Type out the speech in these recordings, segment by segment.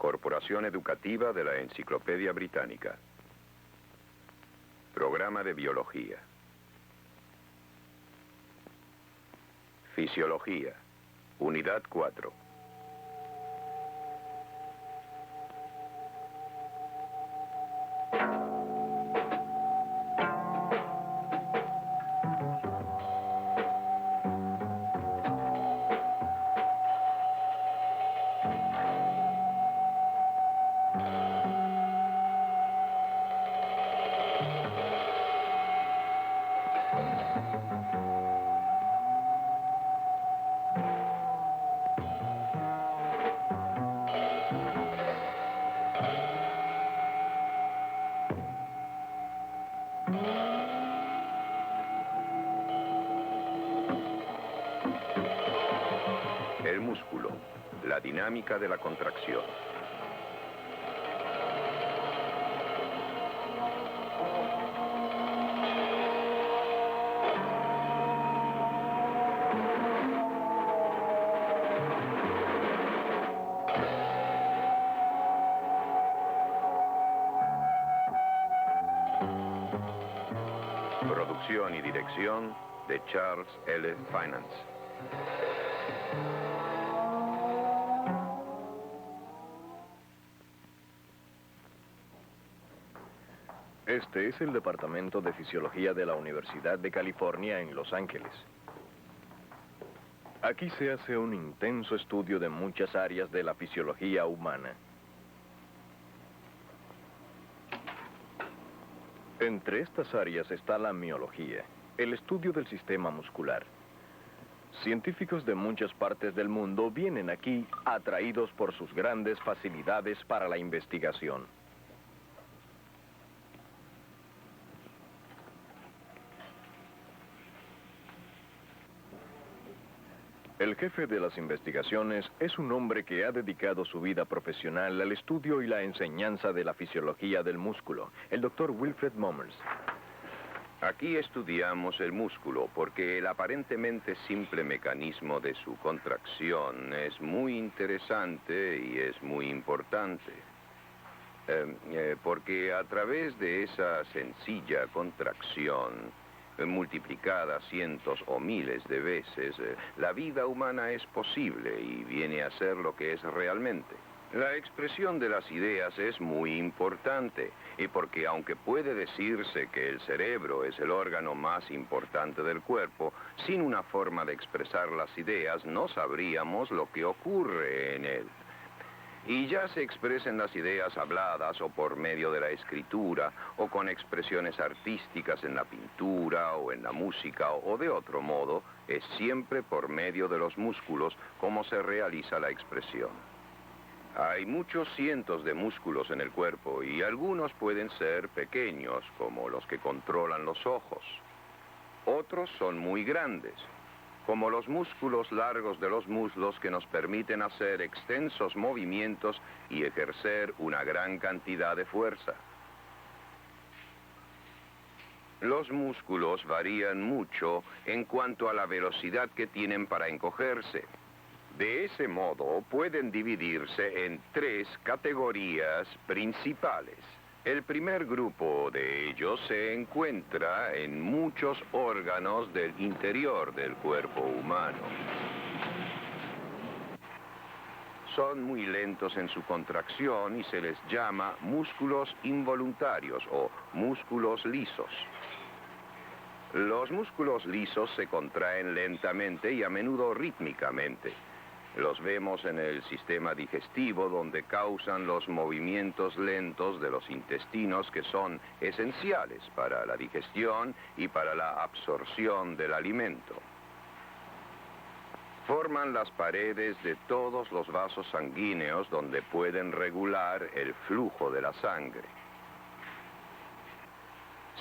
Corporación Educativa de la Enciclopedia Británica. Programa de Biología. Fisiología. Unidad 4. El músculo, la dinámica de la contracción. Producción y dirección de Charles L. Finance. Este es el Departamento de Fisiología de la Universidad de California en Los Ángeles. Aquí se hace un intenso estudio de muchas áreas de la fisiología humana. Entre estas áreas está la miología, el estudio del sistema muscular. Científicos de muchas partes del mundo vienen aquí atraídos por sus grandes facilidades para la investigación. El jefe de las investigaciones es un hombre que ha dedicado su vida profesional al estudio y la enseñanza de la fisiología del músculo, el Dr. Wilfred Mummers. Aquí estudiamos el músculo porque el aparentemente simple mecanismo de su contracción es muy interesante y es muy importante. Porque a través de esa sencilla contracción, multiplicada cientos o miles de veces, la vida humana es posible y viene a ser lo que es realmente. La expresión de las ideas es muy importante, y porque aunque puede decirse que el cerebro es el órgano más importante del cuerpo, sin una forma de expresar las ideas no sabríamos lo que ocurre en él. Y ya se expresen las ideas habladas o por medio de la escritura o con expresiones artísticas en la pintura o en la música o de otro modo, es siempre por medio de los músculos como se realiza la expresión. Hay muchos cientos de músculos en el cuerpo y algunos pueden ser pequeños, como los que controlan los ojos. Otros son muy grandes, como los músculos largos de los muslos que nos permiten hacer extensos movimientos y ejercer una gran cantidad de fuerza. Los músculos varían mucho en cuanto a la velocidad que tienen para encogerse. De ese modo, pueden dividirse en 3 categorías principales. El primer grupo de ellos se encuentra en muchos órganos del interior del cuerpo humano. Son muy lentos en su contracción y se les llama músculos involuntarios o músculos lisos. Los músculos lisos se contraen lentamente y a menudo rítmicamente. Los vemos en el sistema digestivo, donde causan los movimientos lentos de los intestinos que son esenciales para la digestión y para la absorción del alimento. Forman las paredes de todos los vasos sanguíneos donde pueden regular el flujo de la sangre.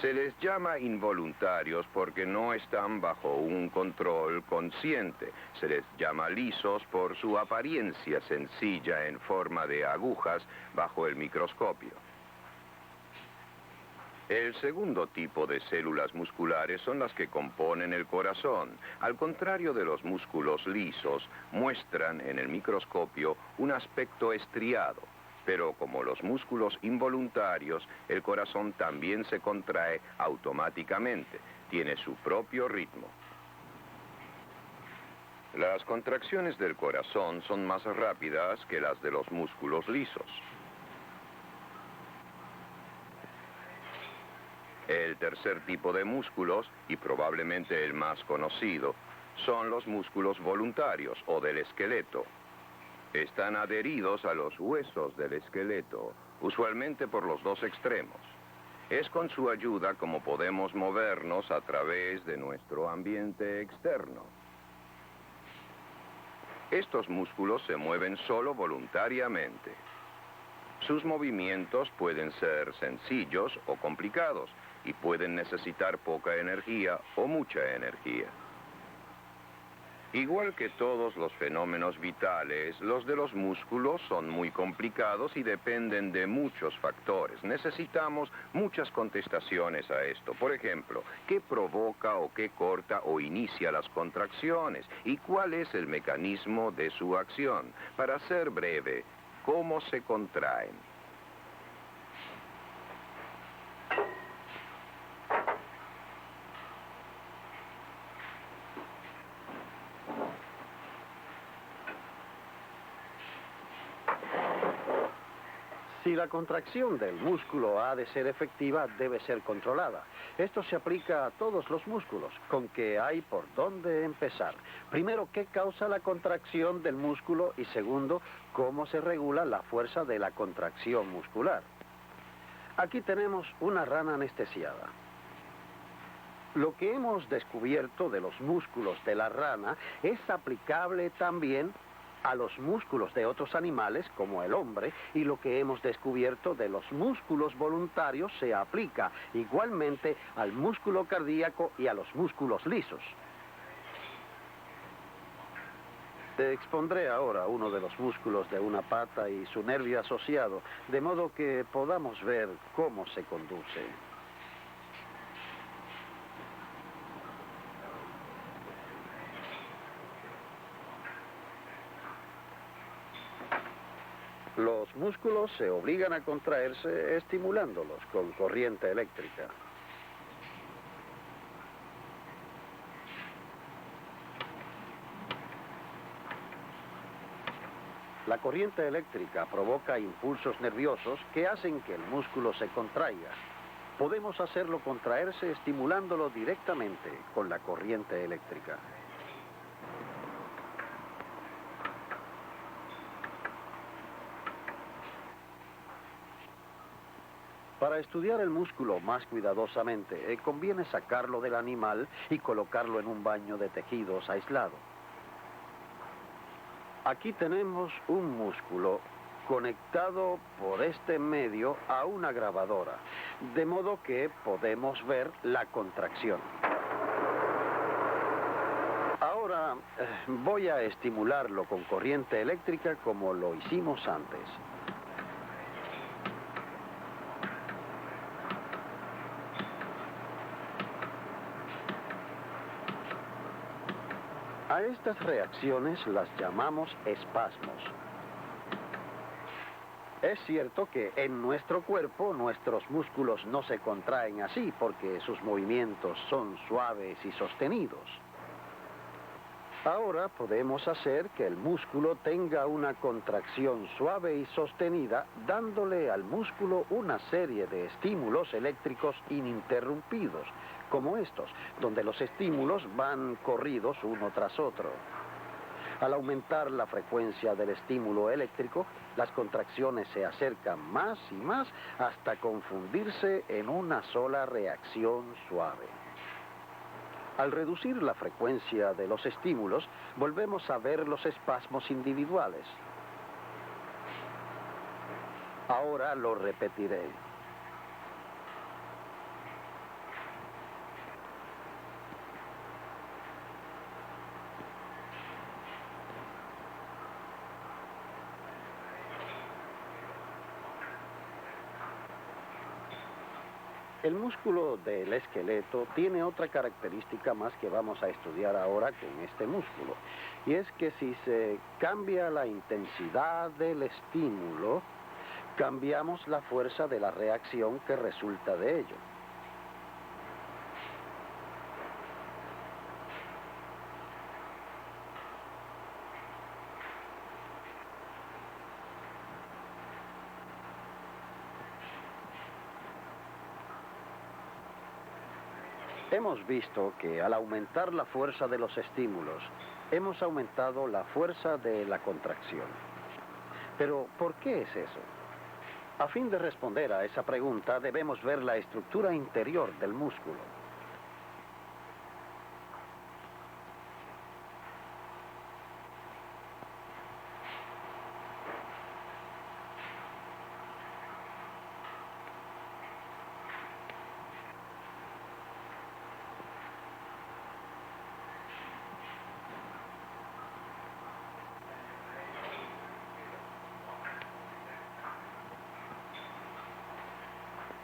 Se les llama involuntarios porque no están bajo un control consciente. Se les llama lisos por su apariencia sencilla en forma de agujas bajo el microscopio. El segundo tipo de células musculares son las que componen el corazón. Al contrario de los músculos lisos, muestran en el microscopio un aspecto estriado. Pero como los músculos involuntarios, el corazón también se contrae automáticamente. Tiene su propio ritmo. Las contracciones del corazón son más rápidas que las de los músculos lisos. El tercer tipo de músculos, y probablemente el más conocido, son los músculos voluntarios o del esqueleto. Están adheridos a los huesos del esqueleto, usualmente por los dos extremos. Es con su ayuda como podemos movernos a través de nuestro ambiente externo. Estos músculos se mueven solo voluntariamente. Sus movimientos pueden ser sencillos o complicados y pueden necesitar poca energía o mucha energía. Igual que todos los fenómenos vitales, los de los músculos son muy complicados y dependen de muchos factores. Necesitamos muchas contestaciones a esto. Por ejemplo, ¿qué provoca o qué corta o inicia las contracciones? ¿Y cuál es el mecanismo de su acción? Para ser breve, ¿cómo se contraen? Si la contracción del músculo ha de ser efectiva, debe ser controlada. Esto se aplica a todos los músculos, con que hay por dónde empezar. Primero, ¿qué causa la contracción del músculo? Y segundo, ¿cómo se regula la fuerza de la contracción muscular? Aquí tenemos una rana anestesiada. Lo que hemos descubierto de los músculos de la rana es aplicable también a los músculos de otros animales, como el hombre, y lo que hemos descubierto de los músculos voluntarios se aplica igualmente al músculo cardíaco y a los músculos lisos. Te expondré ahora uno de los músculos de una pata y su nervio asociado, de modo que podamos ver cómo se conduce. Los músculos se obligan a contraerse estimulándolos con corriente eléctrica. La corriente eléctrica provoca impulsos nerviosos que hacen que el músculo se contraiga. Podemos hacerlo contraerse estimulándolo directamente con la corriente eléctrica. Para estudiar el músculo más cuidadosamente, conviene sacarlo del animal y colocarlo en un baño de tejidos aislado. Aquí tenemos un músculo conectado por este medio a una grabadora, de modo que podemos ver la contracción. Ahora voy a estimularlo con corriente eléctrica como lo hicimos antes. A estas reacciones las llamamos espasmos. Es cierto que en nuestro cuerpo nuestros músculos no se contraen así porque sus movimientos son suaves y sostenidos. Ahora podemos hacer que el músculo tenga una contracción suave y sostenida, dándole al músculo una serie de estímulos eléctricos ininterrumpidos, como estos, donde los estímulos van corridos uno tras otro. Al aumentar la frecuencia del estímulo eléctrico, las contracciones se acercan más y más hasta confundirse en una sola reacción suave. Al reducir la frecuencia de los estímulos, volvemos a ver los espasmos individuales. Ahora lo repetiré. El músculo del esqueleto tiene otra característica más que vamos a estudiar ahora con este músculo. Y es que si se cambia la intensidad del estímulo, cambiamos la fuerza de la reacción que resulta de ello. Hemos visto que al aumentar la fuerza de los estímulos, hemos aumentado la fuerza de la contracción. Pero, ¿por qué es eso? A fin de responder a esa pregunta, debemos ver la estructura interior del músculo.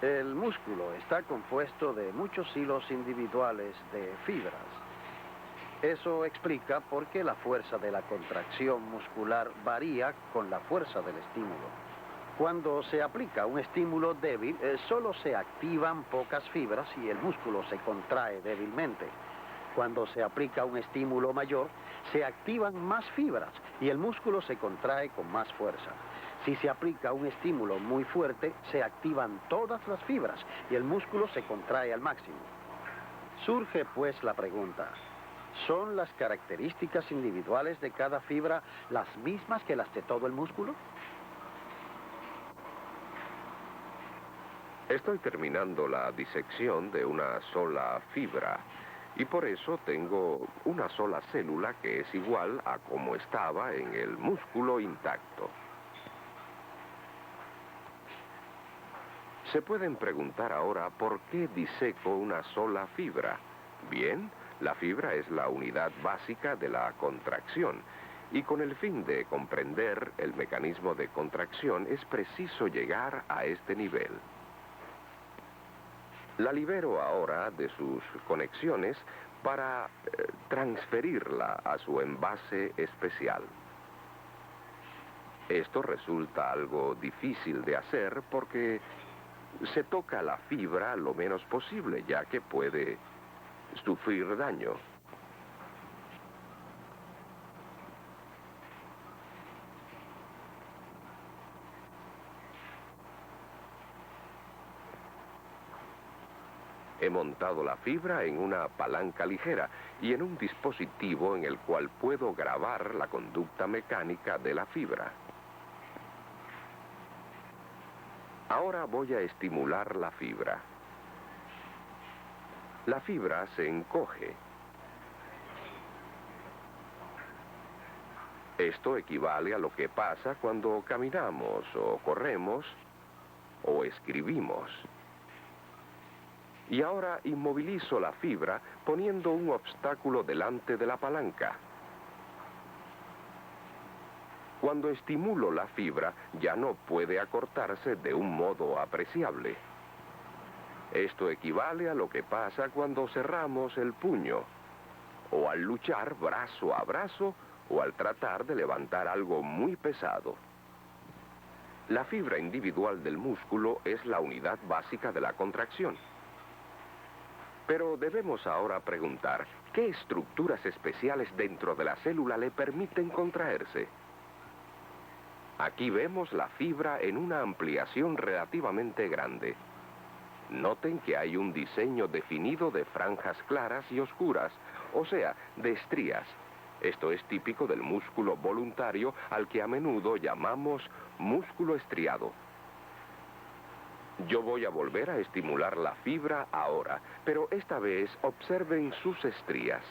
El músculo está compuesto de muchos hilos individuales de fibras. Eso explica por qué la fuerza de la contracción muscular varía con la fuerza del estímulo. Cuando se aplica un estímulo débil, solo se activan pocas fibras y el músculo se contrae débilmente. Cuando se aplica un estímulo mayor, se activan más fibras y el músculo se contrae con más fuerza. Si se aplica un estímulo muy fuerte, se activan todas las fibras y el músculo se contrae al máximo. Surge pues la pregunta, ¿son las características individuales de cada fibra las mismas que las de todo el músculo? Estoy terminando la disección de una sola fibra y por eso tengo una sola célula que es igual a como estaba en el músculo intacto. Se pueden preguntar ahora por qué diseco una sola fibra. Bien, la fibra es la unidad básica de la contracción y con el fin de comprender el mecanismo de contracción es preciso llegar a este nivel. La libero ahora de sus conexiones para transferirla a su envase especial. Esto resulta algo difícil de hacer porque se toca la fibra lo menos posible, ya que puede sufrir daño. He montado la fibra en una palanca ligera y en un dispositivo en el cual puedo grabar la conducta mecánica de la fibra. Ahora voy a estimular la fibra. La fibra se encoge. Esto equivale a lo que pasa cuando caminamos o corremos o escribimos. Y ahora inmovilizo la fibra poniendo un obstáculo delante de la palanca. Cuando estimulo la fibra, ya no puede acortarse de un modo apreciable. Esto equivale a lo que pasa cuando cerramos el puño, o al luchar brazo a brazo, o al tratar de levantar algo muy pesado. La fibra individual del músculo es la unidad básica de la contracción. Pero debemos ahora preguntar, ¿qué estructuras especiales dentro de la célula le permiten contraerse? Aquí vemos la fibra en una ampliación relativamente grande. Noten que hay un diseño definido de franjas claras y oscuras, o sea, de estrías. Esto es típico del músculo voluntario al que a menudo llamamos músculo estriado. Yo voy a volver a estimular la fibra ahora, pero esta vez observen sus estrías.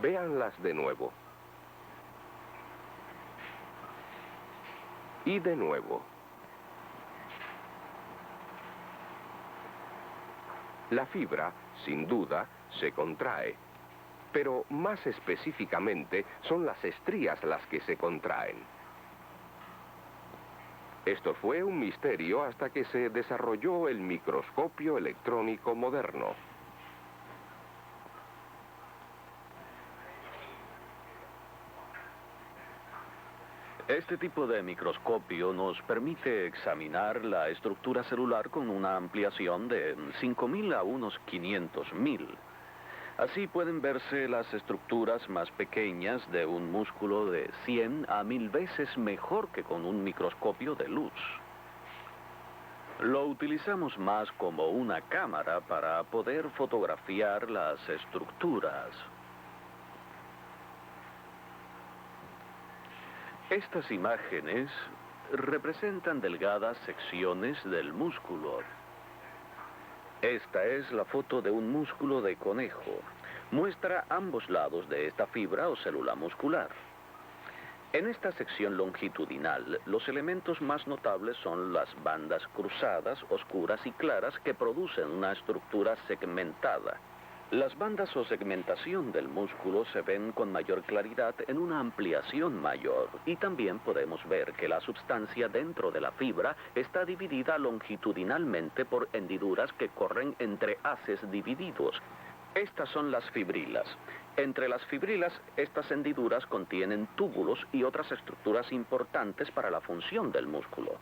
Véanlas de nuevo. Y de nuevo. La fibra, sin duda, se contrae, pero más específicamente son las estrías las que se contraen. Esto fue un misterio hasta que se desarrolló el microscopio electrónico moderno. Este tipo de microscopio nos permite examinar la estructura celular con una ampliación de 5.000 a unos 500.000. Así pueden verse las estructuras más pequeñas de un músculo de 100 a 1000 veces mejor que con un microscopio de luz. Lo utilizamos más como una cámara para poder fotografiar las estructuras. Estas imágenes representan delgadas secciones del músculo. Esta es la foto de un músculo de conejo. Muestra ambos lados de esta fibra o célula muscular. En esta sección longitudinal, los elementos más notables son las bandas cruzadas, oscuras y claras, que producen una estructura segmentada. Las bandas o segmentación del músculo se ven con mayor claridad en una ampliación mayor, y también podemos ver que la sustancia dentro de la fibra está dividida longitudinalmente por hendiduras que corren entre haces divididos. Estas son las fibrilas. Entre las fibrilas, estas hendiduras contienen túbulos y otras estructuras importantes para la función del músculo.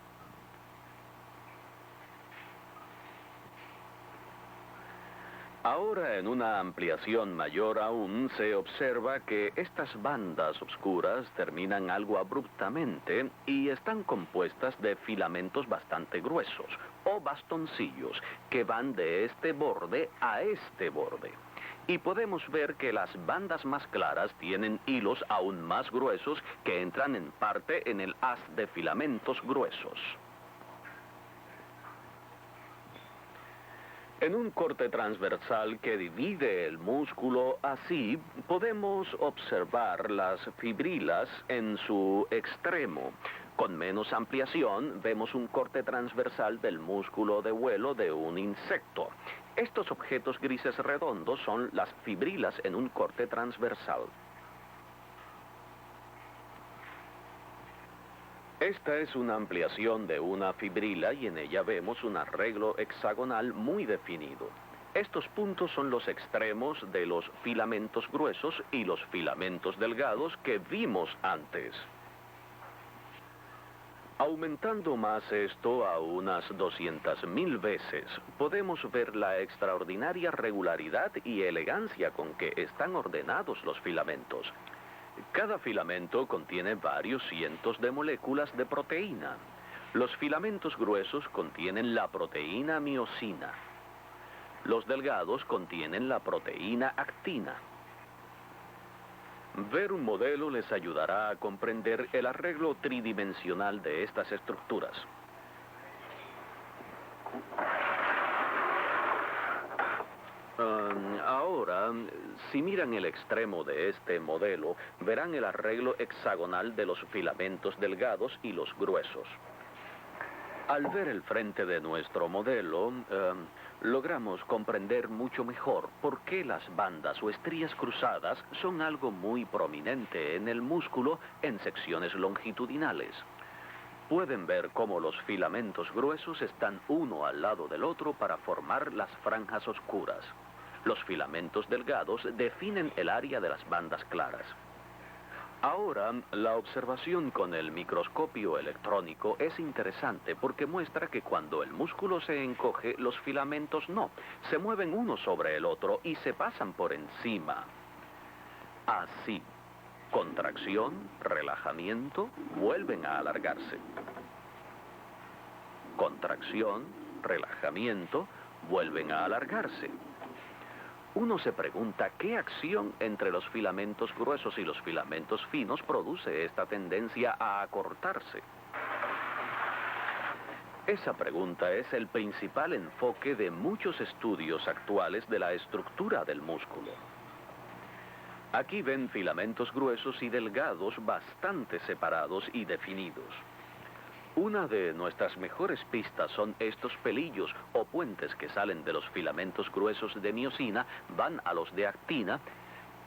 Ahora, en una ampliación mayor aún, se observa que estas bandas oscuras terminan algo abruptamente y están compuestas de filamentos bastante gruesos, o bastoncillos, que van de este borde a este borde. Y podemos ver que las bandas más claras tienen hilos aún más gruesos que entran en parte en el haz de filamentos gruesos. En un corte transversal que divide el músculo así, podemos observar las fibrilas en su extremo. Con menos ampliación, vemos un corte transversal del músculo de vuelo de un insecto. Estos objetos grises redondos son las fibrilas en un corte transversal. Esta es una ampliación de una fibrila y en ella vemos un arreglo hexagonal muy definido. Estos puntos son los extremos de los filamentos gruesos y los filamentos delgados que vimos antes. Aumentando más esto a unas 200.000 veces, podemos ver la extraordinaria regularidad y elegancia con que están ordenados los filamentos. Cada filamento contiene varios cientos de moléculas de proteína. Los filamentos gruesos contienen la proteína miosina. Los delgados contienen la proteína actina. Ver un modelo les ayudará a comprender el arreglo tridimensional de estas estructuras. Ahora, si miran el extremo de este modelo, verán el arreglo hexagonal de los filamentos delgados y los gruesos. Al ver el frente de nuestro modelo, logramos comprender mucho mejor por qué las bandas o estrías cruzadas son algo muy prominente en el músculo en secciones longitudinales. Pueden ver cómo los filamentos gruesos están uno al lado del otro para formar las franjas oscuras. Los filamentos delgados definen el área de las bandas claras. Ahora, la observación con el microscopio electrónico es interesante porque muestra que cuando el músculo se encoge, los filamentos no. Se mueven uno sobre el otro y se pasan por encima. Así. Contracción, relajamiento, vuelven a alargarse. Contracción, relajamiento, vuelven a alargarse. Uno se pregunta qué acción entre los filamentos gruesos y los filamentos finos produce esta tendencia a acortarse. Esa pregunta es el principal enfoque de muchos estudios actuales de la estructura del músculo. Aquí ven filamentos gruesos y delgados bastante separados y definidos. Una de nuestras mejores pistas son estos pelillos o puentes que salen de los filamentos gruesos de miosina, van a los de actina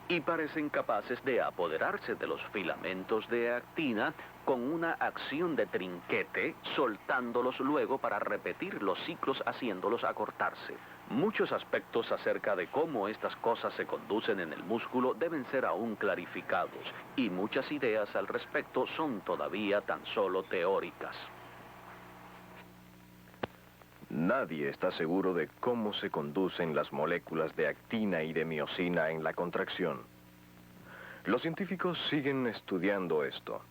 y parecen capaces de apoderarse de los filamentos de actina con una acción de trinquete, soltándolos luego para repetir los ciclos haciéndolos acortarse. Muchos aspectos acerca de cómo estas cosas se conducen en el músculo deben ser aún clarificados, y muchas ideas al respecto son todavía tan solo teóricas. Nadie está seguro de cómo se conducen las moléculas de actina y de miosina en la contracción. Los científicos siguen estudiando esto.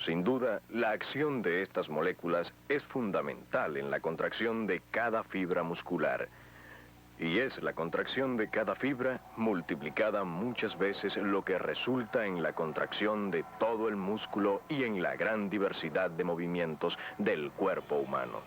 Sin duda, la acción de estas moléculas es fundamental en la contracción de cada fibra muscular. Y es la contracción de cada fibra multiplicada muchas veces lo que resulta en la contracción de todo el músculo y en la gran diversidad de movimientos del cuerpo humano.